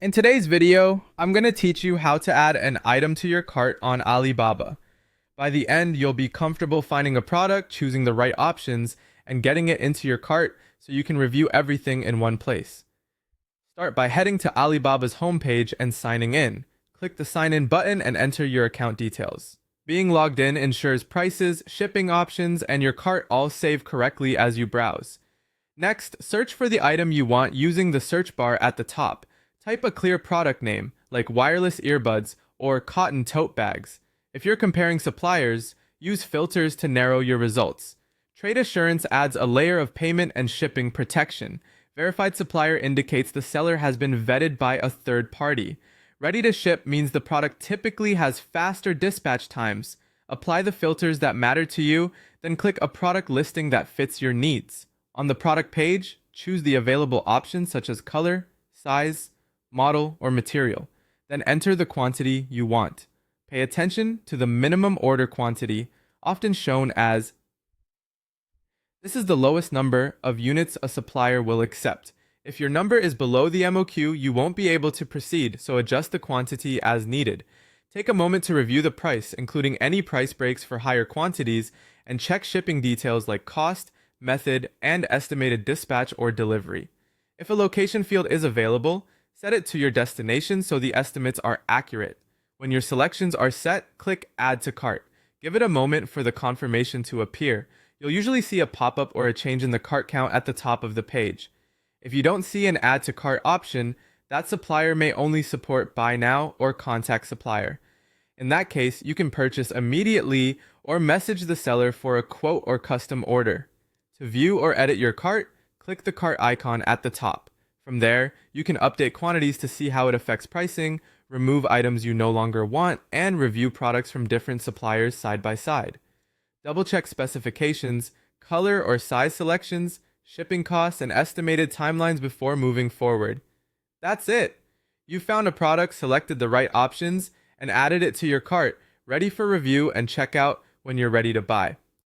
In today's video, I'm going to teach you how to add an item to your cart on Alibaba. By the end, you'll be comfortable finding a product, choosing the right options, and getting it into your cart so you can review everything in one place. Start by heading to Alibaba's homepage and signing in. Click the sign in button and enter your account details. Being logged in ensures prices, shipping options, and your cart all save correctly as you browse. Next, search for the item you want using the search bar at the top. Type a clear product name, like wireless earbuds or cotton tote bags. If you're comparing suppliers, use filters to narrow your results. Trade assurance adds a layer of payment and shipping protection. Verified supplier indicates the seller has been vetted by a third party. Ready to ship means the product typically has faster dispatch times. Apply the filters that matter to you, then click a product listing that fits your needs. On the product page, choose the available options such as color, size, model, or material. Then enter the quantity you want. Pay attention to the minimum order quantity, often shown as this is the lowest number of units a supplier will accept. If your number is below the MOQ, you won't be able to proceed, so adjust the quantity as needed. Take a moment to review the price, including any price breaks for higher quantities, and check shipping details like cost, method, and estimated dispatch or delivery. If a location field is available, set it to your destination so the estimates are accurate. When your selections are set, click Add to Cart. Give it a moment for the confirmation to appear. You'll usually see a pop-up or a change in the cart count at the top of the page. If you don't see an Add to Cart option, that supplier may only support Buy Now or Contact Supplier. In that case, you can purchase immediately or message the seller for a quote or custom order. To view or edit your cart, click the cart icon at the top. From there, you can update quantities to see how it affects pricing, remove items you no longer want, and review products from different suppliers side by side. Double-check specifications, color or size selections, shipping costs, and estimated timelines before moving forward. That's it! You found a product, selected the right options, and added it to your cart, ready for review and checkout when you're ready to buy.